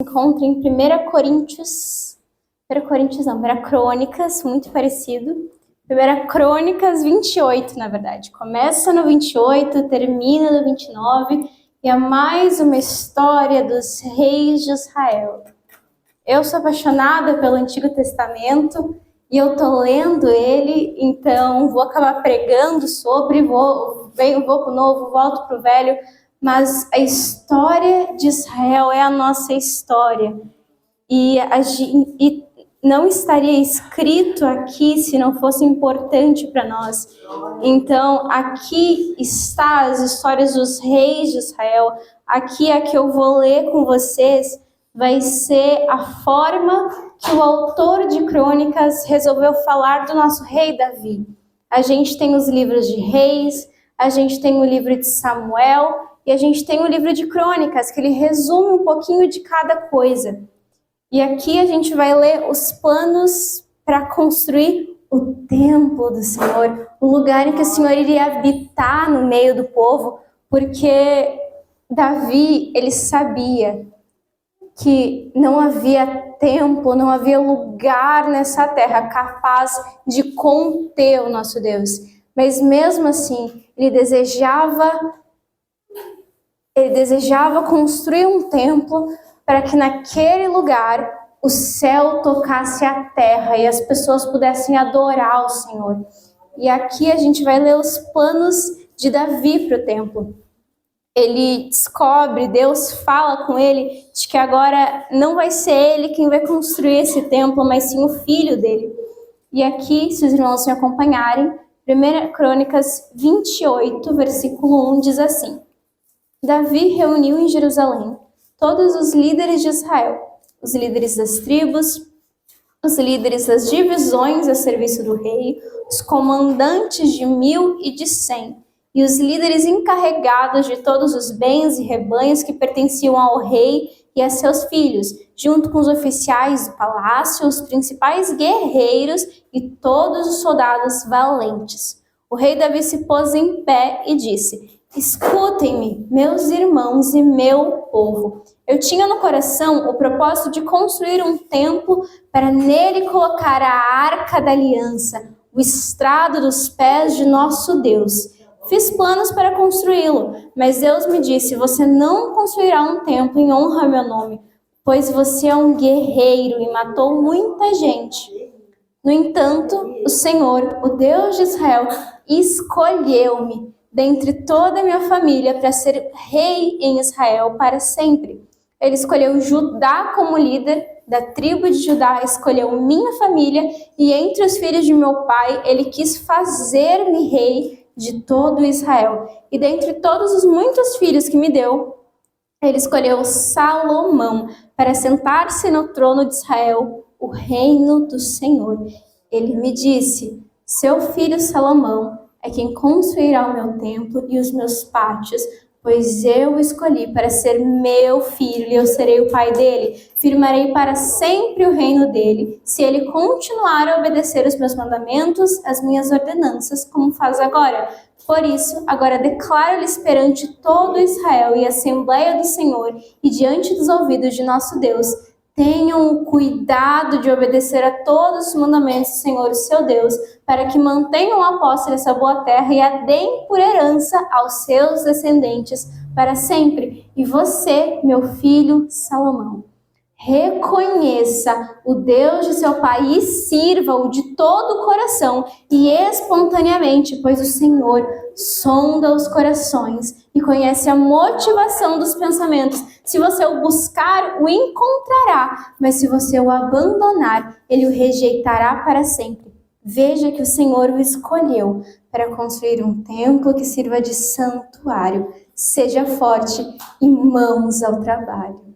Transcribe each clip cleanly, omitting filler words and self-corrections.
Encontra em 1 Crônicas, muito parecido. 1 Crônicas 28, na verdade. Começa no 28, termina no 29, e é mais uma história dos reis de Israel. Eu sou apaixonada pelo Antigo Testamento e eu tô lendo ele, então vou acabar pregando sobre, vou pro novo, volto pro velho, mas a história de Israel é a nossa história. E não estaria escrito aqui se não fosse importante para nós. Então, aqui está as histórias dos reis de Israel. Aqui a que eu vou ler com vocês vai ser a forma que o autor de Crônicas resolveu falar do nosso rei Davi. A gente tem os livros de Reis, a gente tem o livro de Samuel e a gente tem o livro de Crônicas, que ele resume um pouquinho de cada coisa. E aqui a gente vai ler os planos para construir o templo do Senhor, o lugar em que o Senhor iria habitar no meio do povo, porque Davi, ele sabia que não havia templo, não havia lugar nessa terra capaz de conter o nosso Deus. Mas mesmo assim, ele desejava construir um templo para que naquele lugar o céu tocasse a terra e as pessoas pudessem adorar o Senhor. E aqui a gente vai ler os planos de Davi para o templo. Ele descobre, Deus fala com ele de que agora não vai ser ele quem vai construir esse templo, mas sim o filho dele. E aqui, se os irmãos me acompanharem, 1 Crônicas 28, versículo 1 diz assim: Davi reuniu em Jerusalém todos os líderes de Israel, os líderes das tribos, os líderes das divisões a serviço do rei, os comandantes de 1.000 e de 100, e os líderes encarregados de todos os bens e rebanhos que pertenciam ao rei e a seus filhos, junto com os oficiais do palácio, os principais guerreiros e todos os soldados valentes. O rei Davi se pôs em pé e disse: Escutem-me, meus irmãos e meu povo. Eu tinha no coração o propósito de construir um templo para nele colocar a arca da aliança, o estrado dos pés de nosso Deus. Fiz planos para construí-lo, mas Deus me disse: você não construirá um templo em honra ao meu nome, pois você é um guerreiro e matou muita gente. No entanto, o Senhor, o Deus de Israel, escolheu-me dentre toda a minha família para ser rei em Israel para sempre. Ele escolheu Judá como líder, da tribo de Judá escolheu minha família, e entre os filhos de meu pai, ele quis fazer-me rei de todo Israel. E dentre todos os muitos filhos que me deu, ele escolheu Salomão para sentar-se no trono de Israel, o reino do Senhor. Ele me disse: seu filho Salomão é quem construirá o meu templo e os meus pátios, pois eu o escolhi para ser meu filho e eu serei o pai dele. Firmarei para sempre o reino dele, se ele continuar a obedecer os meus mandamentos, as minhas ordenanças, como faz agora. Por isso, agora declaro-lhes perante todo Israel e a Assembleia do Senhor e diante dos ouvidos de nosso Deus: tenham o cuidado de obedecer a todos os mandamentos do Senhor, o seu Deus, para que mantenham a posse dessa boa terra e a deem por herança aos seus descendentes para sempre. E você, meu filho Salomão, reconheça o Deus de seu pai e sirva-o de todo o coração e espontaneamente, pois o Senhor sonda os corações e conhece a motivação dos pensamentos. Se você o buscar, o encontrará, mas se você o abandonar, ele o rejeitará para sempre. Veja que o Senhor o escolheu para construir um templo que sirva de santuário. Seja forte e mãos ao trabalho.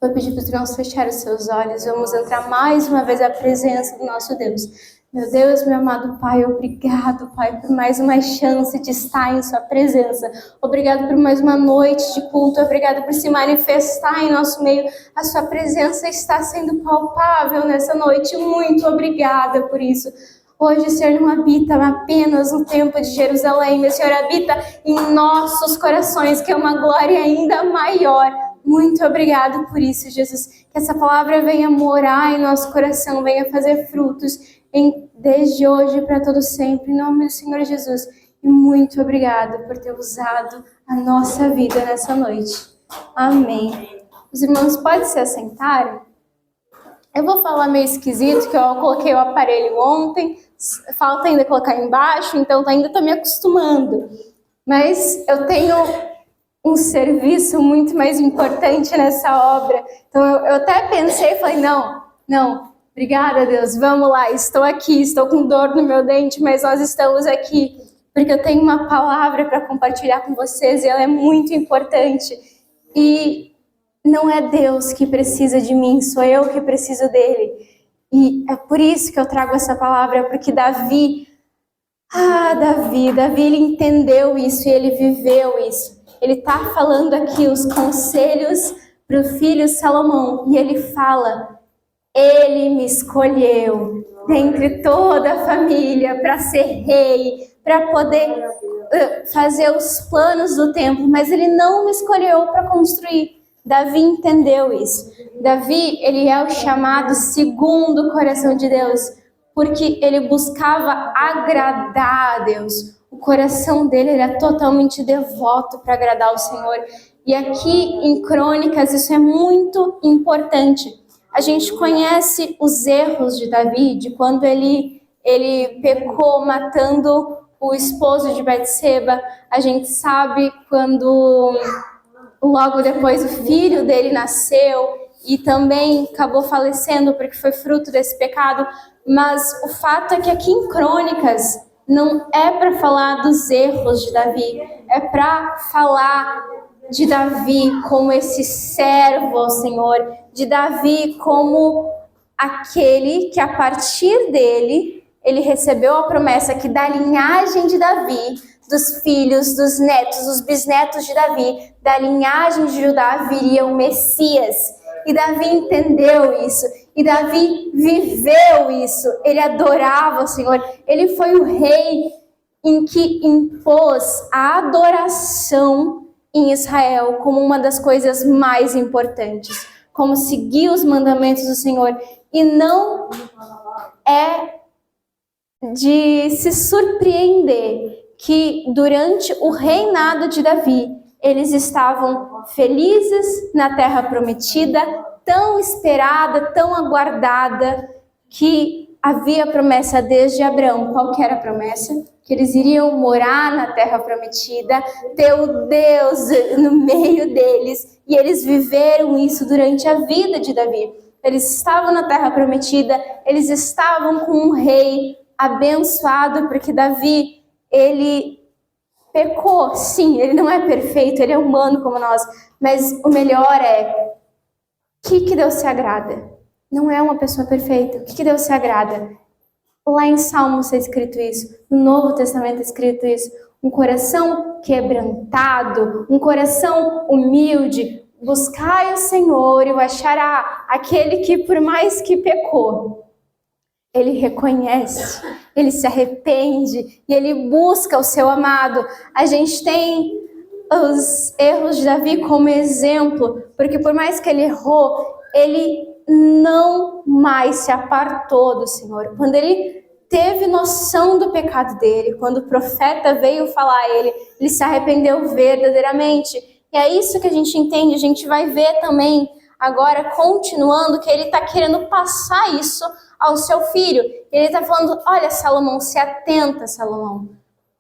Vou pedir para os irmãos fechar os seus olhos. Vamos entrar mais uma vez à presença do nosso Deus. Meu Deus, meu amado Pai, obrigado, Pai, por mais uma chance de estar em sua presença. Obrigado por mais uma noite de culto. Obrigado por se manifestar em nosso meio. A sua presença está sendo palpável nessa noite. Muito obrigada por isso. Hoje o Senhor não habita apenas no templo de Jerusalém, mas o Senhor habita em nossos corações, que é uma glória ainda maior. Muito obrigado por isso, Jesus. Que essa palavra venha morar em nosso coração, venha fazer frutos desde hoje para todo sempre, em nome do Senhor Jesus. E muito obrigado por ter usado a nossa vida nessa noite. Amém. Os irmãos podem se assentarem? Eu vou falar meio esquisito, que eu coloquei o aparelho ontem, falta ainda colocar embaixo, então ainda estou me acostumando. Mas eu tenho um serviço muito mais importante nessa obra. Então eu até pensei, falei, não, obrigada Deus, vamos lá, estou aqui, estou com dor no meu dente, mas nós estamos aqui, porque eu tenho uma palavra para compartilhar com vocês e ela é muito importante. E não é Deus que precisa de mim, sou eu que preciso dele. E é por isso que eu trago essa palavra, porque Davi ele entendeu isso e ele viveu isso. Ele está falando aqui os conselhos para o filho Salomão e ele fala: ele me escolheu dentre toda a família para ser rei, para poder fazer os planos do templo, mas ele não me escolheu para construir. Davi entendeu isso. Davi, ele é o chamado segundo o coração de Deus, porque ele buscava agradar a Deus. O coração dele era totalmente devoto para agradar o Senhor. E aqui em Crônicas isso é muito importante. A gente conhece os erros de Davi, de quando ele pecou matando o esposo de Betseba. A gente sabe quando logo depois o filho dele nasceu e também acabou falecendo porque foi fruto desse pecado. Mas o fato é que aqui em Crônicas não é para falar dos erros de Davi, é para falar de Davi como esse servo ao Senhor, de Davi como aquele que a partir dele, ele recebeu a promessa que da linhagem de Davi, dos filhos, dos netos, dos bisnetos de Davi, da linhagem de Judá viria o Messias. E Davi entendeu isso, e Davi viveu isso, ele adorava o Senhor, ele foi o rei em que impôs a adoração em Israel como uma das coisas mais importantes, como seguir os mandamentos do Senhor. E não é de se surpreender que durante o reinado de Davi, eles estavam felizes na terra prometida, tão esperada, tão aguardada, que havia promessa desde Abraão. Qual que era a promessa? Que eles iriam morar na terra prometida, ter o Deus no meio deles, e eles viveram isso durante a vida de Davi. Eles estavam na terra prometida, eles estavam com um rei abençoado, porque Davi, ele pecou, sim, ele não é perfeito, ele é humano como nós, mas o melhor é, o que Deus se agrada? Não é uma pessoa perfeita, o que Deus se agrada? Lá em Salmos é escrito isso, no Novo Testamento é escrito isso, um coração quebrantado, um coração humilde, buscai o Senhor e o achará, aquele que por mais que pecou, ele reconhece, ele se arrepende e ele busca o seu amado. A gente tem os erros de Davi como exemplo, porque por mais que ele errou, ele não mais se apartou do Senhor. Quando ele teve noção do pecado dele, quando o profeta veio falar a ele, ele se arrependeu verdadeiramente. E é isso que a gente entende, a gente vai ver também agora, continuando, que ele está querendo passar isso ao seu filho. Ele está falando, olha Salomão, se atenta Salomão,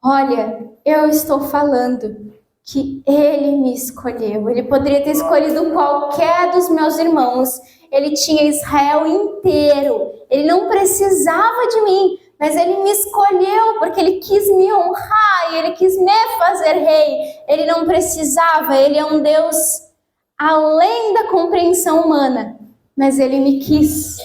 olha, eu estou falando que ele me escolheu, ele poderia ter escolhido qualquer dos meus irmãos, ele tinha Israel inteiro, ele não precisava de mim, mas ele me escolheu porque ele quis me honrar e ele quis me fazer rei, ele não precisava, ele é um Deus além da compreensão humana, mas ele me quis.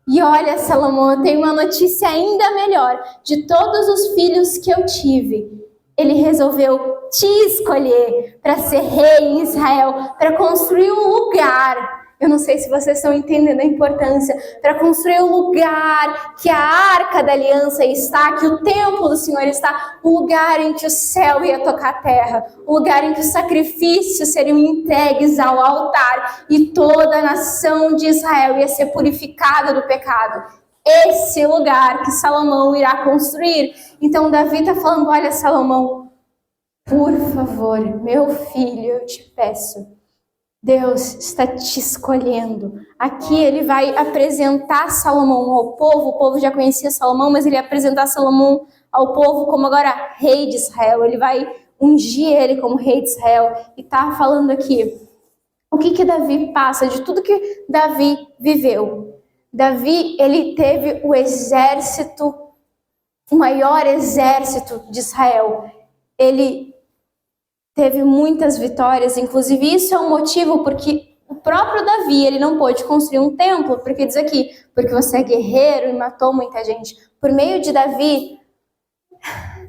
E olha, Salomão, eu tenho uma notícia ainda melhor. De todos os filhos que eu tive, ele resolveu te escolher para ser rei em Israel, para construir um lugar. Eu não sei se vocês estão entendendo a importância, para construir o lugar que a arca da aliança está, que o templo do Senhor está, o lugar em que o céu ia tocar a terra, o lugar em que os sacrifícios seriam entregues ao altar e toda a nação de Israel ia ser purificada do pecado. Esse lugar que Salomão irá construir. Então Davi está falando, olha Salomão, por favor, meu filho, eu te peço, Deus está te escolhendo. Aqui ele vai apresentar Salomão ao povo. O povo já conhecia Salomão, mas ele vai apresentar Salomão ao povo como agora rei de Israel. Ele vai ungir ele como rei de Israel. E está falando aqui o que Davi passa, de tudo que Davi viveu. Davi, ele teve o exército, o maior exército de Israel. Ele teve muitas vitórias, inclusive isso é um motivo porque o próprio Davi, ele não pôde construir um templo, porque diz aqui, porque você é guerreiro e matou muita gente. Por meio de Davi,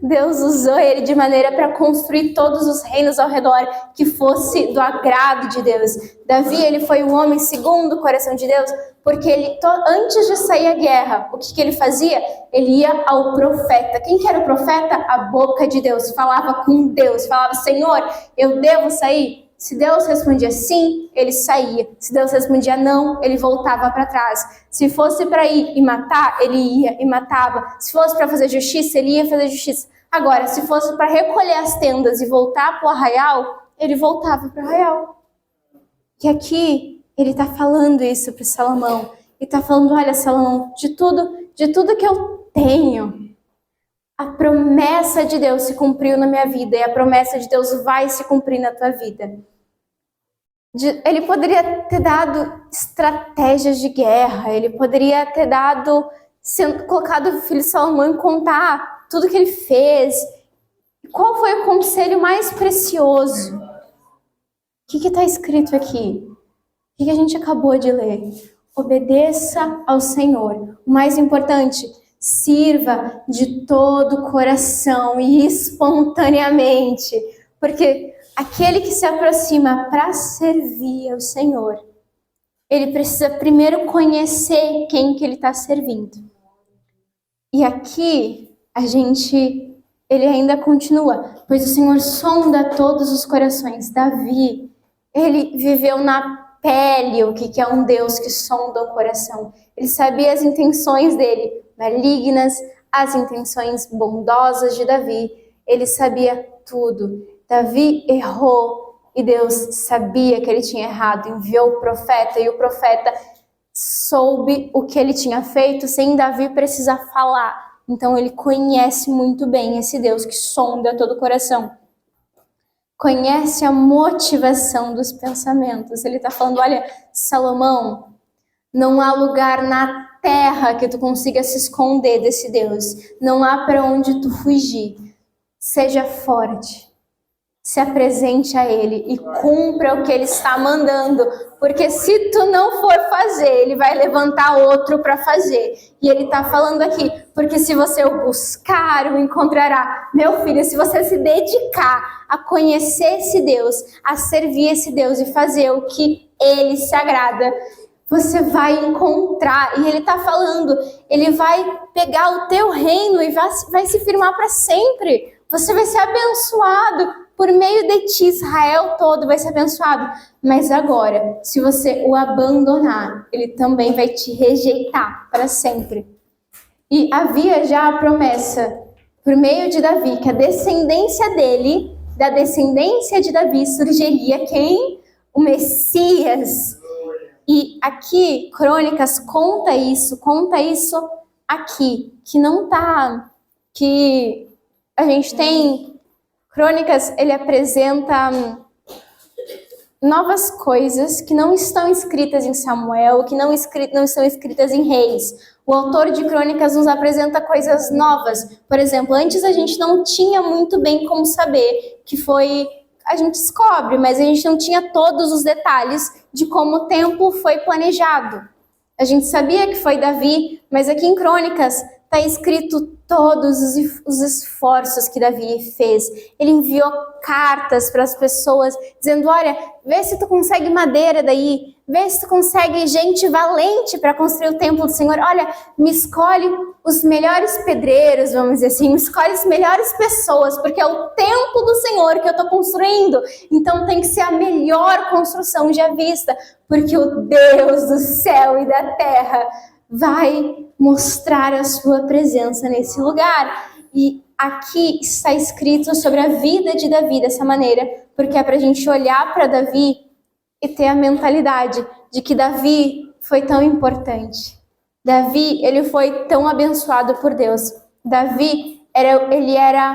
Deus usou ele de maneira para construir todos os reinos ao redor, que fosse do agrado de Deus. Davi, ele foi um homem segundo o coração de Deus, porque ele, antes de sair a guerra, o que ele fazia? Ele ia ao profeta. Quem que era o profeta? A boca de Deus. Falava com Deus, falava, Senhor, eu devo sair? Se Deus respondia sim, ele saía. Se Deus respondia não, ele voltava para trás. Se fosse para ir e matar, ele ia e matava. Se fosse para fazer justiça, ele ia fazer justiça. Agora, se fosse para recolher as tendas e voltar para o arraial, ele voltava para o arraial. E aqui ele está falando isso para Salomão. Ele está falando, olha Salomão, de tudo que eu tenho, a promessa de Deus se cumpriu na minha vida e a promessa de Deus vai se cumprir na tua vida. Ele poderia ter dado estratégias de guerra, ele poderia ter colocado o filho de Salomão em contar tudo que ele fez. Qual foi o conselho mais precioso? O que está escrito aqui? O que a gente acabou de ler? Obedeça ao Senhor. O mais importante, sirva de todo o coração e espontaneamente, porque aquele que se aproxima para servir ao Senhor, ele precisa primeiro conhecer quem que ele está servindo. E aqui ele ainda continua, pois o Senhor sonda todos os corações. Davi, ele viveu na pele o que é um Deus que sonda o coração. Ele sabia as intenções dele, malignas, as intenções bondosas de Davi. Ele sabia tudo. Davi errou e Deus sabia que ele tinha errado, enviou o profeta e o profeta soube o que ele tinha feito sem Davi precisar falar. Então ele conhece muito bem esse Deus que sonda todo o coração. Conhece a motivação dos pensamentos. Ele está falando, olha, Salomão, não há lugar na terra que tu consiga se esconder desse Deus. Não há para onde tu fugir. Seja forte. Se apresente a ele e cumpra o que ele está mandando. Porque se tu não for fazer, ele vai levantar outro para fazer. E ele está falando aqui, porque se você o buscar, o encontrará. Meu filho, se você se dedicar a conhecer esse Deus, a servir esse Deus e fazer o que ele se agrada, você vai encontrar. E ele está falando, ele vai pegar o teu reino e vai se firmar para sempre. Você vai ser abençoado. Por meio de ti, Israel todo vai ser abençoado. Mas agora, se você o abandonar, ele também vai te rejeitar para sempre. E havia já a promessa, por meio de Davi, que a descendência dele, da descendência de Davi, surgiria quem? O Messias. E aqui, Crônicas conta isso aqui, que não tá, que a gente tem... Crônicas, ele apresenta novas coisas que não estão escritas em Samuel, que não estão escritas em Reis. O autor de Crônicas nos apresenta coisas novas. Por exemplo, antes a gente não tinha muito bem como saber, a gente descobre, mas a gente não tinha todos os detalhes de como o templo foi planejado. A gente sabia que foi Davi, mas aqui em Crônicas está escrito todos os esforços que Davi fez. Ele enviou cartas para as pessoas, dizendo, olha, vê se tu consegue madeira daí, vê se tu consegue gente valente para construir o templo do Senhor. Olha, me escolhe os melhores pedreiros, vamos dizer assim, me escolhe as melhores pessoas, porque é o templo do Senhor que eu estou construindo. Então tem que ser a melhor construção já vista, porque o Deus do céu e da terra vai mostrar a sua presença nesse lugar. E aqui está escrito sobre a vida de Davi dessa maneira, porque é para a gente olhar para Davi e ter a mentalidade de que Davi foi tão importante. Davi, ele foi tão abençoado por Deus. Davi, ele era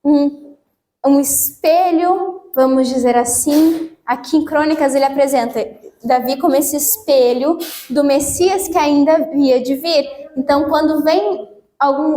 um espelho, vamos dizer assim. Aqui em Crônicas ele apresenta Davi como esse espelho do Messias que ainda havia de vir. Então, quando vem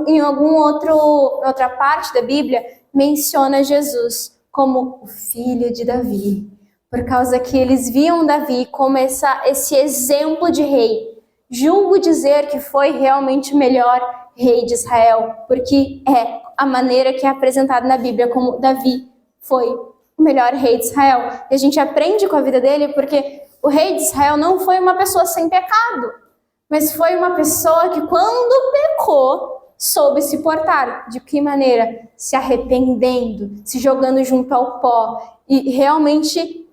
em outra parte da Bíblia, menciona Jesus como o filho de Davi, por causa que eles viam Davi como esse exemplo de rei. Julgo dizer que foi realmente o melhor rei de Israel, porque é a maneira que é apresentada na Bíblia como Davi foi o melhor rei de Israel. E a gente aprende com a vida dele porque o rei de Israel não foi uma pessoa sem pecado, mas foi uma pessoa que quando pecou, soube se portar. De que maneira? Se arrependendo, se jogando junto ao pó. E realmente,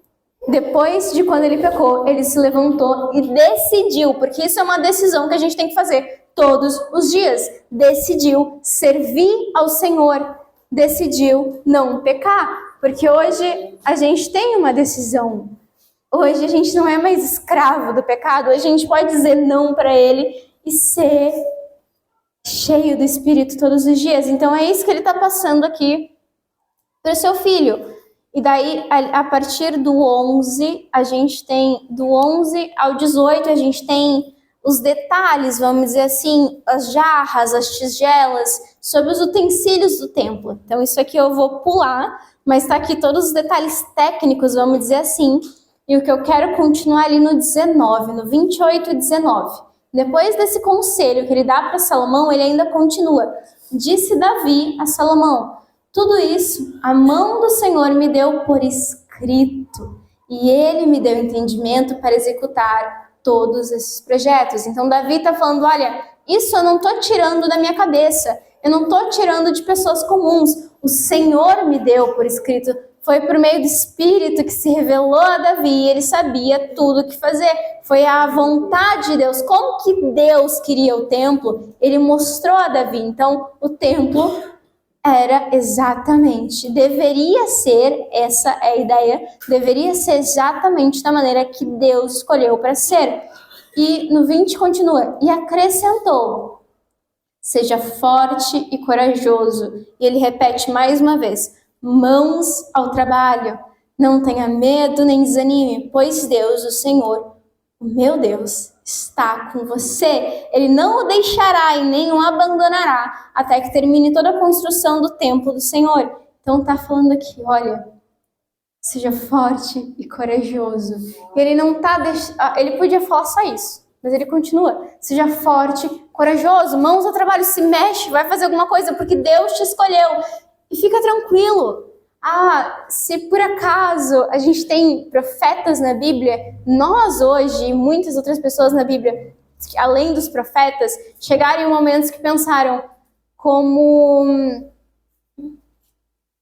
depois de quando ele pecou, ele se levantou e decidiu, porque isso é uma decisão que a gente tem que fazer todos os dias. Decidiu servir ao Senhor, decidiu não pecar, porque hoje a gente tem uma decisão. Hoje a gente não é mais escravo do pecado, hoje a gente pode dizer não para ele e ser cheio do Espírito todos os dias. Então é isso que ele está passando aqui para o seu filho. E daí, a partir do 11, a gente tem, do 11 ao 18, a gente tem os detalhes, vamos dizer assim, as jarras, as tigelas, sobre os utensílios do templo. Então isso aqui eu vou pular, mas está aqui todos os detalhes técnicos, vamos dizer assim. E o que eu quero continuar ali no 19, no 28 e 19. Depois desse conselho que ele dá para Salomão, ele ainda continua. Disse Davi a Salomão: tudo isso a mão do Senhor me deu por escrito, e ele me deu entendimento para executar todos esses projetos. Então Davi está falando, olha, isso eu não estou tirando da minha cabeça, eu não estou tirando de pessoas comuns, o Senhor me deu por escrito. Foi por meio do Espírito que se revelou a Davi, ele sabia tudo o que fazer. Foi a vontade de Deus. Como que Deus queria o templo? Ele mostrou a Davi. Então, o templo era exatamente, deveria ser, essa é a ideia, deveria ser exatamente da maneira que Deus escolheu para ser. E no 20 continua, e acrescentou, seja forte e corajoso. E ele repete mais uma vez, mãos ao trabalho, não tenha medo nem desanime, pois Deus, o Senhor, o meu Deus, está com você. Ele não o deixará e nem o abandonará até que termine toda a construção do templo do Senhor. Então tá falando aqui, olha, seja forte e corajoso. Ele não tá ele podia falar só isso, mas ele continua, seja forte, corajoso, mãos ao trabalho, se mexe, vai fazer alguma coisa porque Deus te escolheu. E fica tranquilo. Se por acaso a gente tem profetas na Bíblia, nós hoje e muitas outras pessoas na Bíblia, além dos profetas, chegaram em momentos que pensaram como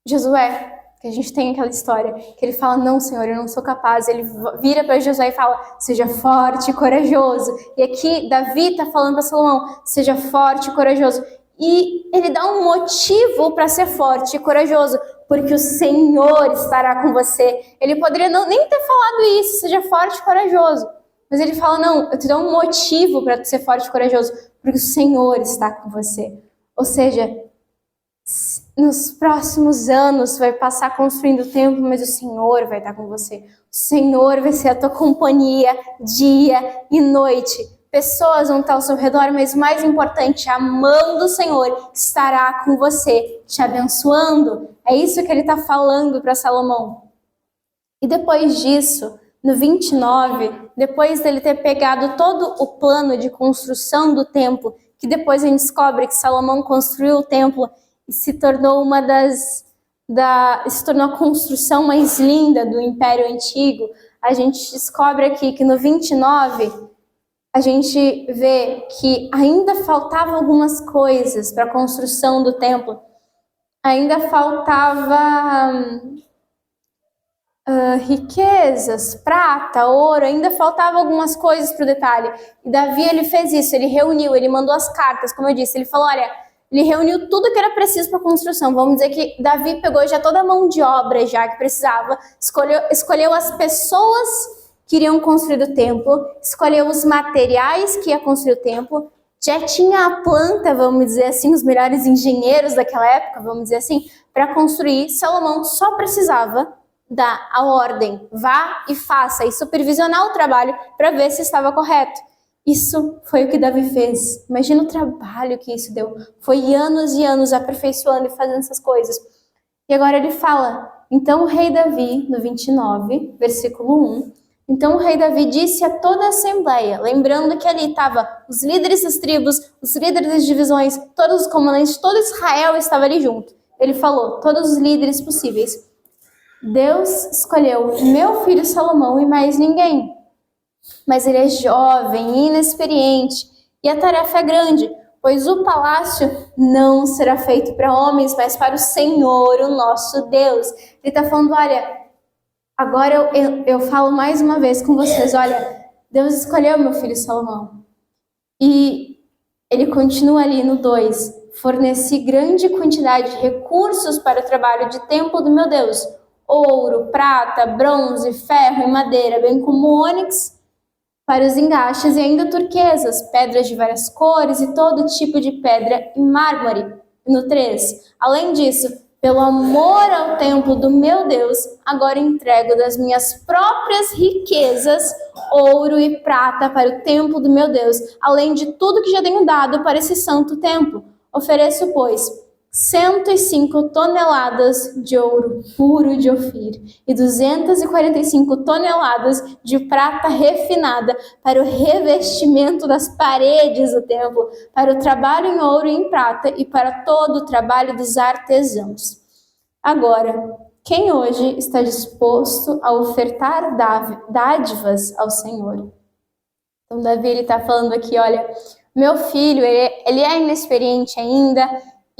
Josué, que a gente tem aquela história, que ele fala, não, Senhor, eu não sou capaz. Ele vira para Josué e fala, seja forte e corajoso. E aqui Davi está falando para Salomão, seja forte e corajoso. E ele dá um motivo para ser forte e corajoso, porque o Senhor estará com você. Ele poderia nem ter falado isso, seja forte e corajoso. Mas ele fala, não, eu te dou um motivo para ser forte e corajoso, porque o Senhor está com você. Ou seja, nos próximos anos você vai passar construindo o templo, mas o Senhor vai estar com você. O Senhor vai ser a tua companhia dia e noite. Pessoas vão estar ao seu redor, mas o mais importante, a mão do Senhor estará com você, te abençoando. É isso que ele está falando para Salomão. E depois disso, no 29, depois dele ter pegado todo o plano de construção do templo, que depois a gente descobre que Salomão construiu o templo e se tornou se tornou a construção mais linda do Império Antigo. a gente descobre aqui que no 29, a gente vê que ainda faltava algumas coisas para a construção do templo. Ainda faltava riquezas, prata, ouro, ainda faltava algumas coisas para o detalhe. E Davi, ele fez isso, ele reuniu, ele mandou as cartas, como eu disse, ele falou, olha, ele reuniu tudo que era preciso para a construção. Vamos dizer que Davi pegou já toda a mão de obra já que precisava, escolheu as pessoas que iriam construir o templo, escolheu os materiais que ia construir o templo, já tinha a planta, vamos dizer assim, os melhores engenheiros daquela época, vamos dizer assim, para construir. Salomão só precisava dar a ordem, vá e faça, e supervisionar o trabalho para ver se estava correto. Isso foi o que Davi fez. Imagina o trabalho que isso deu. Foi anos e anos aperfeiçoando e fazendo essas coisas. E agora ele fala, então o rei Davi, no 29, versículo 1, então o rei Davi disse a toda a assembleia, lembrando que ali estavam os líderes das tribos, os líderes das divisões, todos os comandantes, todo Israel estava ali junto. Ele falou, todos os líderes possíveis. Deus escolheu meu filho Salomão e mais ninguém. Mas ele é jovem e inexperiente, e a tarefa é grande, pois o palácio não será feito para homens, mas para o Senhor, o nosso Deus. Ele está falando, olha, agora eu falo mais uma vez com vocês, olha, Deus escolheu meu filho Salomão. E ele continua ali no 2, forneci grande quantidade de recursos para o trabalho de templo do meu Deus, ouro, prata, bronze, ferro e madeira, bem como ônix para os engaixes e ainda turquesas, pedras de várias cores e todo tipo de pedra e mármore. No 3, além disso, pelo amor ao templo do meu Deus, agora entrego das minhas próprias riquezas, ouro e prata para o templo do meu Deus, além de tudo que já tenho dado para esse santo templo. Ofereço, pois, 105 toneladas de ouro puro de Ofir e 245 toneladas de prata refinada para o revestimento das paredes do templo, para o trabalho em ouro e em prata e para todo o trabalho dos artesãos. Agora, quem hoje está disposto a ofertar dádivas ao Senhor? Então, Davi está falando aqui, olha, meu filho, ele é inexperiente ainda,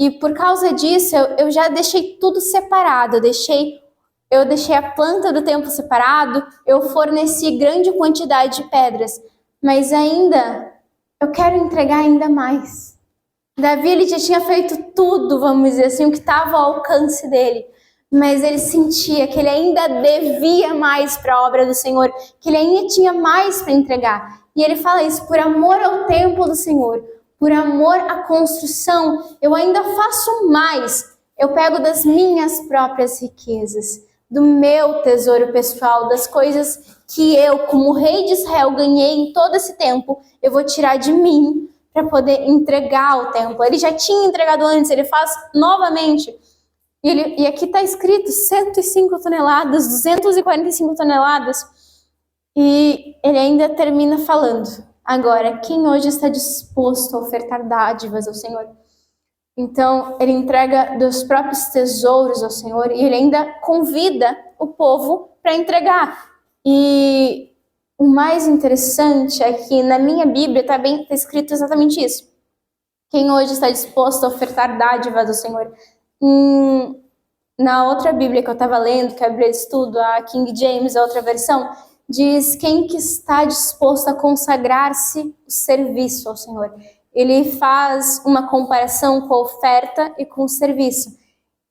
e por causa disso, eu já deixei tudo separado, eu deixei a planta do templo separado, eu forneci grande quantidade de pedras, mas ainda, eu quero entregar ainda mais. Davi, ele já tinha feito tudo, vamos dizer assim, o que estava ao alcance dele, mas ele sentia que ele ainda devia mais para a obra do Senhor, que ele ainda tinha mais para entregar. E ele fala isso, por amor ao templo do Senhor, por amor à construção, eu ainda faço mais. Eu pego das minhas próprias riquezas, do meu tesouro pessoal, das coisas que eu, como rei de Israel, ganhei em todo esse tempo, eu vou tirar de mim para poder entregar ao templo. Ele já tinha entregado antes, ele faz novamente. E aqui está escrito 105 toneladas, 245 toneladas. E ele ainda termina falando, agora, quem hoje está disposto a ofertar dádivas ao Senhor? Então, ele entrega dos próprios tesouros ao Senhor e ele ainda convida o povo para entregar. E o mais interessante é que na minha Bíblia está escrito exatamente isso. Quem hoje está disposto a ofertar dádivas ao Senhor? Na outra Bíblia que eu estava lendo, que é a Bíblia de Estudo, a King James, a outra versão, diz quem que está disposto a consagrar-se o serviço ao Senhor. Ele faz uma comparação com a oferta e com o serviço.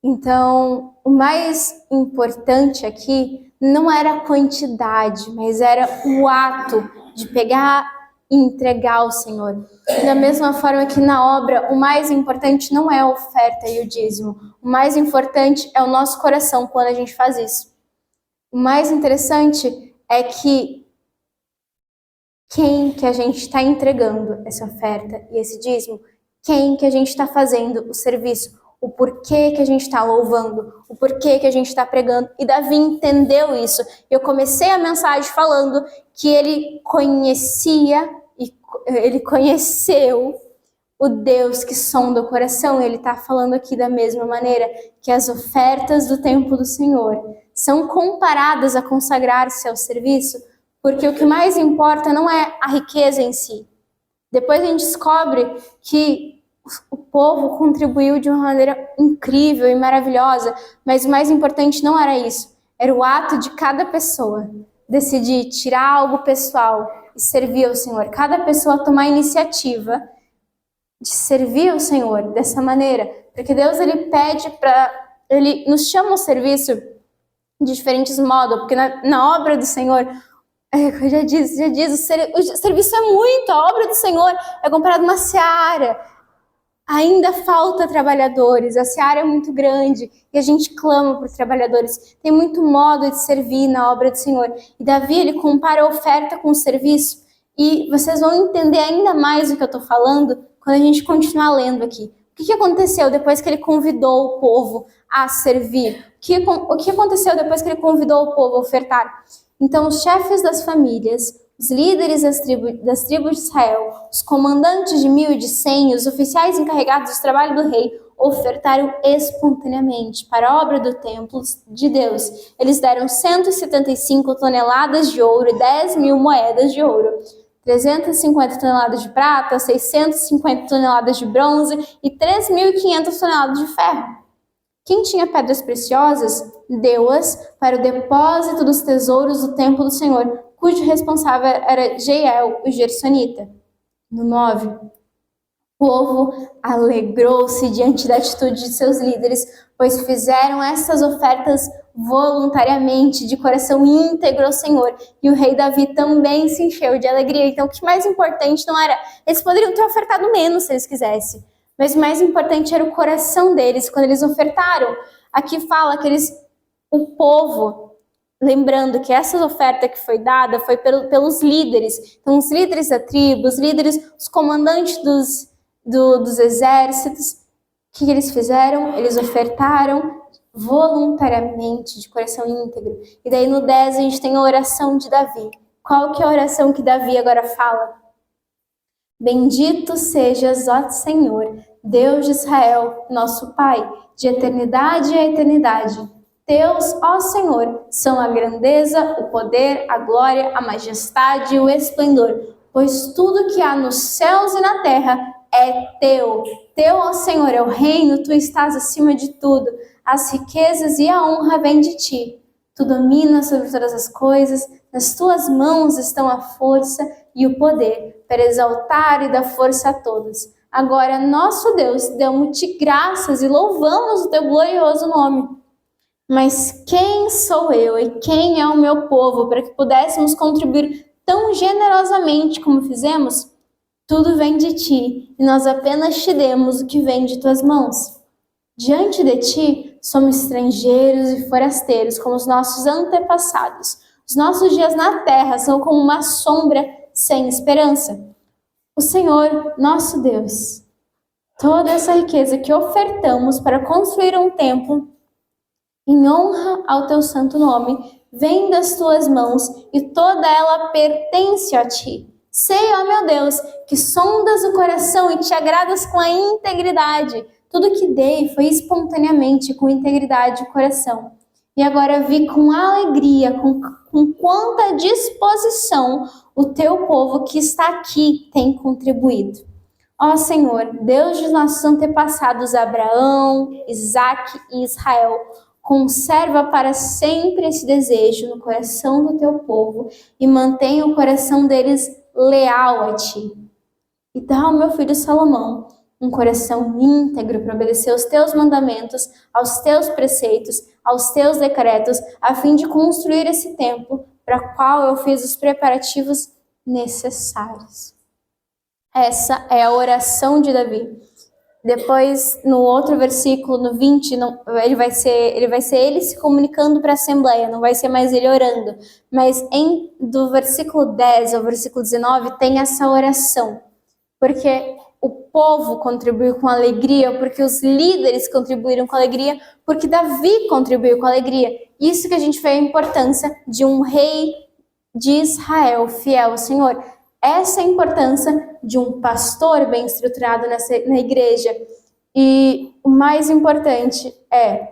Então, o mais importante aqui não era a quantidade, mas era o ato de pegar e entregar ao Senhor. Da mesma forma que na obra, o mais importante não é a oferta e o dízimo. O mais importante é o nosso coração quando a gente faz isso. O mais interessante é que quem que a gente está entregando essa oferta e esse dízimo, quem que a gente está fazendo o serviço, o porquê que a gente está louvando, o porquê que a gente está pregando. E Davi entendeu isso. Eu comecei a mensagem falando que ele conheceu o Deus que sonda o coração. Ele está falando aqui da mesma maneira que as ofertas do templo do Senhor são comparadas a consagrar-se ao serviço, porque o que mais importa não é a riqueza em si. Depois a gente descobre que o povo contribuiu de uma maneira incrível e maravilhosa, mas o mais importante não era isso, era o ato de cada pessoa decidir tirar algo pessoal e servir ao Senhor. Cada pessoa tomar a iniciativa de servir ao Senhor dessa maneira, porque Deus ele nos chama ao serviço de diferentes modos, porque na obra do Senhor, eu já disse, o serviço é muito, a obra do Senhor é comparada a uma seara. Ainda falta trabalhadores, a seara é muito grande e a gente clama por trabalhadores. Tem muito modo de servir na obra do Senhor. E Davi, ele compara a oferta com o serviço. E vocês vão entender ainda mais o que eu estou falando quando a gente continuar lendo aqui. O que aconteceu depois que ele convidou o povo a servir? O que aconteceu depois que ele convidou o povo a ofertar? Então, os chefes das famílias, os líderes das tribos de Israel, os comandantes de 1.000 e de 100, os oficiais encarregados do trabalho do rei, ofertaram espontaneamente para a obra do templo de Deus. Eles deram 175 toneladas de ouro e 10.000 moedas de ouro, 350 toneladas de prata, 650 toneladas de bronze e 3.500 toneladas de ferro. Quem tinha pedras preciosas, deu-as para o depósito dos tesouros do templo do Senhor, cujo responsável era Jeiel, o Gersonita. No 9, o povo alegrou-se diante da atitude de seus líderes, pois fizeram essas ofertas voluntariamente, de coração íntegro ao Senhor. E o rei Davi também se encheu de alegria. Então, o que mais importante não era... Eles poderiam ter ofertado menos se eles quisessem, mas o mais importante era o coração deles, quando eles ofertaram. Aqui fala que o povo, lembrando que essa oferta que foi dada foi pelos líderes. Então, os líderes da tribo, os comandantes dos exércitos, o que eles fizeram? Eles ofertaram voluntariamente, de coração íntegro. E daí no 10 a gente tem a oração de Davi. Qual que é a oração que Davi agora fala? Bendito sejas, ó Senhor, Deus de Israel, nosso Pai, de eternidade a eternidade. Teus, ó Senhor, são a grandeza, o poder, a glória, a majestade e o esplendor, pois tudo que há nos céus e na terra é teu. Teu, ó Senhor, é o reino, tu estás acima de tudo. As riquezas e a honra vêm de ti. Tu dominas sobre todas as coisas, nas tuas mãos estão a força e o poder, para exaltar e dar força a todos. Agora, nosso Deus, damos-te graças e louvamos o teu glorioso nome. Mas quem sou eu e quem é o meu povo para que pudéssemos contribuir tão generosamente como fizemos? Tudo vem de ti e nós apenas te demos o que vem de tuas mãos. Diante de ti, somos estrangeiros e forasteiros, como os nossos antepassados. Os nossos dias na terra são como uma sombra sem esperança. O Senhor, nosso Deus, toda essa riqueza que ofertamos para construir um templo em honra ao teu santo nome, vem das tuas mãos e toda ela pertence a ti. Sei, ó meu Deus, que sondas o coração e te agradas com a integridade. Tudo que dei foi espontaneamente, com integridade de coração. E agora vi com alegria, com quanta disposição o teu povo que está aqui tem contribuído. Ó Senhor, Deus de nossos antepassados Abraão, Isaque e Israel, conserva para sempre esse desejo no coração do teu povo e mantenha o coração deles leal a ti. E dá ao meu filho Salomão um coração íntegro para obedecer aos teus mandamentos, aos teus preceitos, aos teus decretos, a fim de construir esse templo para o qual eu fiz os preparativos necessários. Essa é a oração de Davi. Depois, no outro versículo, no 20, ele vai ser ele se comunicando para a Assembleia, não vai ser mais ele orando. Mas do versículo 10 ao versículo 19 tem essa oração. Porque o povo contribuiu com alegria, porque os líderes contribuíram com alegria, porque Davi contribuiu com alegria. Isso que a gente vê a importância de um rei de Israel fiel ao Senhor. Essa é a importância de um pastor bem estruturado na igreja. E o mais importante é,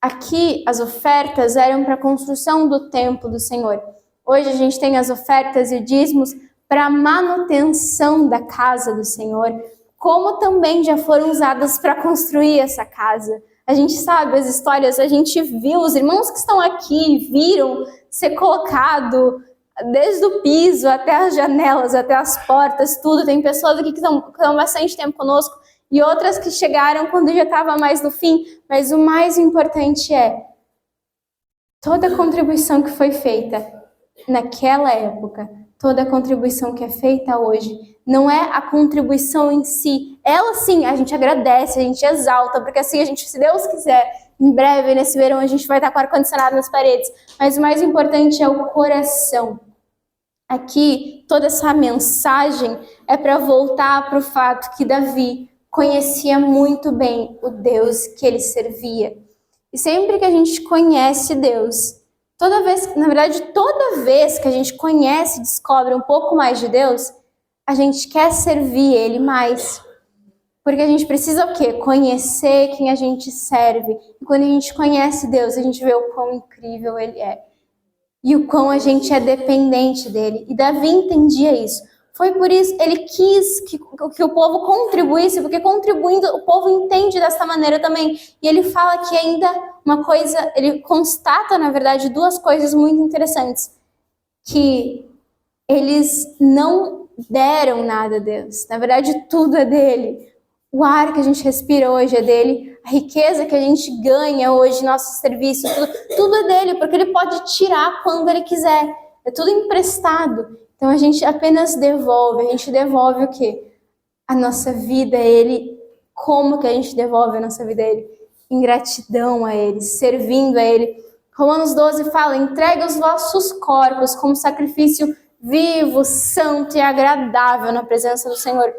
aqui as ofertas eram para a construção do templo do Senhor. Hoje a gente tem as ofertas e dízimos para a manutenção da casa do Senhor, como também já foram usadas para construir essa casa. A gente sabe as histórias, a gente viu, os irmãos que estão aqui viram ser colocado desde o piso até as janelas, até as portas, tudo. Tem pessoas aqui que estão bastante tempo conosco e outras que chegaram quando já estava mais no fim. Mas o mais importante é toda a contribuição que foi feita naquela época, toda a contribuição que é feita hoje, não é a contribuição em si. Ela sim, a gente agradece, a gente exalta, porque assim a gente, se Deus quiser, em breve, nesse verão, a gente vai estar com ar-condicionado nas paredes. Mas o mais importante é o coração. Aqui, toda essa mensagem é para voltar para o fato que Davi conhecia muito bem o Deus que ele servia. E sempre que a gente conhece Deus, toda vez que a gente conhece e descobre um pouco mais de Deus, a gente quer servir Ele mais. Porque a gente precisa o quê? Conhecer quem a gente serve. E quando a gente conhece Deus, a gente vê o quão incrível Ele é. E o quão a gente é dependente dele. E Davi entendia isso. Foi por isso, ele quis que o povo contribuísse, porque contribuindo, o povo entende dessa maneira também. E ele fala que ainda uma coisa, ele constata, na verdade, duas coisas muito interessantes. Que eles não deram nada a Deus. Na verdade, tudo é dele. O ar que a gente respira hoje é dele, a riqueza que a gente ganha hoje, nosso serviço, tudo é dele, porque ele pode tirar quando ele quiser. É tudo emprestado. Então a gente apenas devolve. A gente devolve o quê? A nossa vida a ele. Como que a gente devolve a nossa vida a ele? Em gratidão a ele, servindo a ele. Romanos 12 fala, entregue os vossos corpos como sacrifício vivo, santo e agradável na presença do Senhor.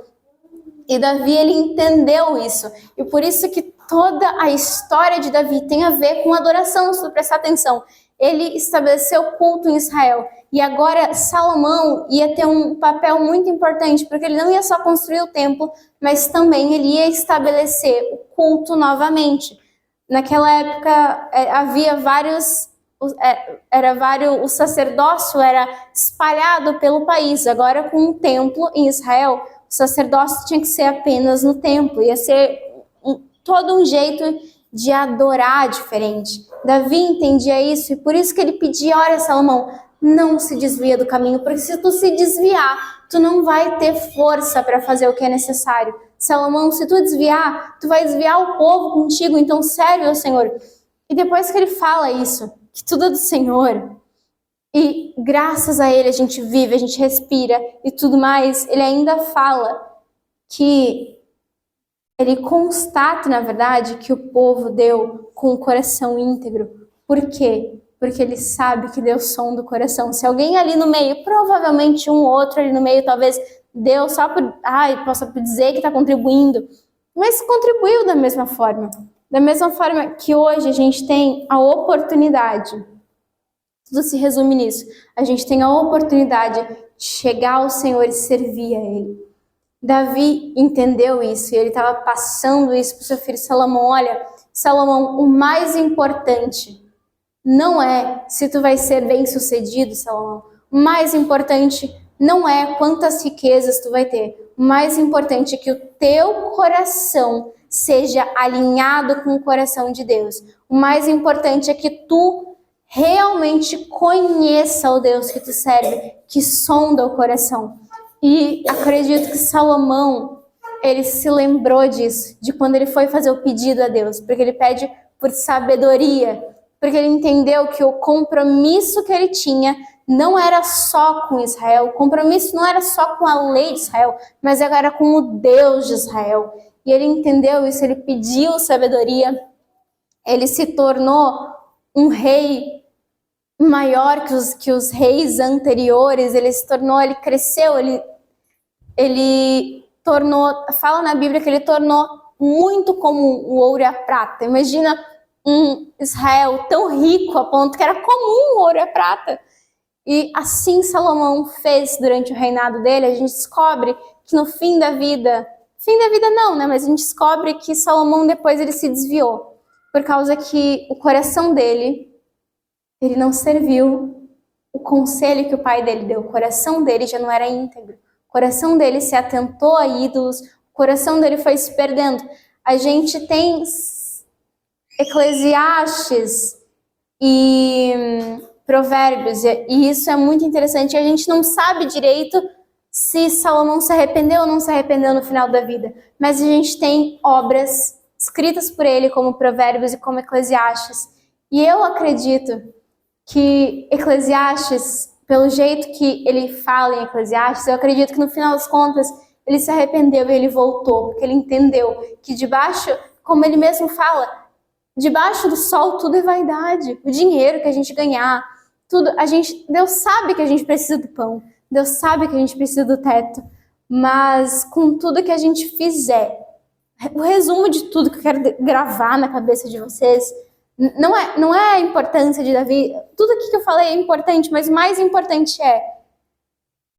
E Davi, ele entendeu isso. E por isso que toda a história de Davi tem a ver com adoração, se tu prestar atenção. Ele estabeleceu culto em Israel. E agora Salomão ia ter um papel muito importante, porque ele não ia só construir o templo, mas também ele ia estabelecer o culto novamente. Naquela época havia o sacerdócio era espalhado pelo país. Agora com um templo em Israel, o sacerdócio tinha que ser apenas no templo, ia ser todo um jeito de adorar diferente. Davi entendia isso e por isso que ele pedia, olha Salomão, não se desvia do caminho, porque se tu se desviar, tu não vai ter força para fazer o que é necessário. Salomão, se tu desviar, tu vai desviar o povo contigo, então serve ao Senhor. E depois que ele fala isso, que tudo é do Senhor, e graças a ele a gente vive, a gente respira e tudo mais, ele ainda fala que ele constata, na verdade, que o povo deu com o coração íntegro. Por quê? Porque ele sabe que deu som do coração. Se alguém ali no meio, provavelmente um outro ali no meio, talvez deu só por, possa dizer que está contribuindo, mas contribuiu da mesma forma. Da mesma forma que hoje a gente tem a oportunidade, tudo se resume nisso, a gente tem a oportunidade de chegar ao Senhor e servir a Ele. Davi entendeu isso e ele estava passando isso para o seu filho Salomão. Olha, Salomão, o mais importante não é se tu vai ser bem sucedido, Salomão. O mais importante não é quantas riquezas tu vai ter. O mais importante é que o teu coração seja alinhado com o coração de Deus. O mais importante é que tu realmente conheça o Deus que tu serve, que sonda o coração. E acredito que Salomão, ele se lembrou disso, de quando ele foi fazer o pedido a Deus, porque ele pede por sabedoria, porque ele entendeu que o compromisso que ele tinha não era só com Israel, o compromisso não era só com a lei de Israel, mas era com o Deus de Israel. E ele entendeu isso, ele pediu sabedoria, ele se tornou um rei maior que os reis anteriores, ele cresceu, ele tornou, fala na Bíblia que ele tornou muito comum o ouro e a prata. Imagina um Israel tão rico a ponto que era comum o ouro e a prata. E assim Salomão fez durante o reinado dele. A gente descobre que no fim da vida não, né? Mas a gente descobre que Salomão depois ele se desviou, por causa que o coração dele, ele não serviu o conselho que o pai dele deu. O coração dele já não era íntegro. O coração dele se atentou a ídolos, o coração dele foi se perdendo. A gente tem Eclesiastes e Provérbios, e isso é muito interessante. A gente não sabe direito se Salomão se arrependeu ou não se arrependeu no final da vida, mas a gente tem obras escritas por ele, como Provérbios e como Eclesiastes. E eu acredito que Eclesiastes, pelo jeito que ele fala em Eclesiastes, eu acredito que no final das contas ele se arrependeu e ele voltou, porque ele entendeu que debaixo, como ele mesmo fala, debaixo do sol tudo é vaidade. O dinheiro que a gente ganhar, tudo, Deus sabe que a gente precisa do pão, Deus sabe que a gente precisa do teto, mas com tudo que a gente fizer, o resumo de tudo que eu quero gravar na cabeça de vocês, não é a importância de Davi, tudo aqui que eu falei é importante, mas o mais importante é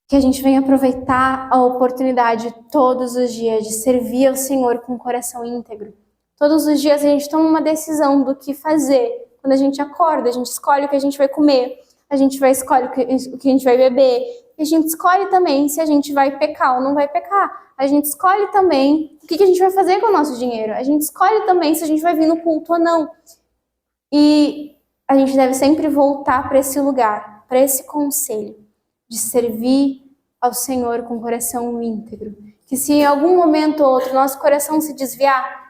que a gente venha aproveitar a oportunidade todos os dias de servir ao Senhor com o coração íntegro. Todos os dias a gente toma uma decisão do que fazer. Quando a gente acorda, a gente escolhe o que a gente vai comer, a gente escolhe o que a gente vai beber, e a gente escolhe também se a gente vai pecar ou não vai pecar. A gente escolhe também o que a gente vai fazer com o nosso dinheiro. A gente escolhe também se a gente vai vir no culto ou não. E a gente deve sempre voltar para esse lugar, para esse conselho, de servir ao Senhor com o coração íntegro. Que se em algum momento ou outro nosso coração se desviar,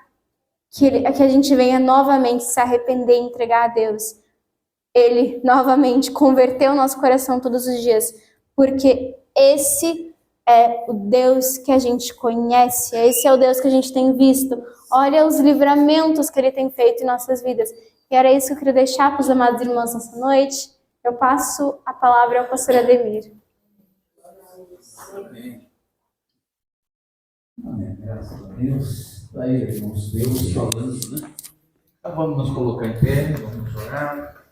que a gente venha novamente se arrepender e entregar a Deus. Ele novamente converteu o nosso coração todos os dias, porque esse é o Deus que a gente conhece, esse é o Deus que a gente tem visto. Olha os livramentos que Ele tem feito em nossas vidas. E era isso que eu queria deixar para os amados irmãos nessa noite. Eu passo a palavra ao pastor Ademir. Amém. Amém. Graças a Deus. Daí, irmãos, Deus falando, né? Então vamos nos colocar em pé, vamos orar.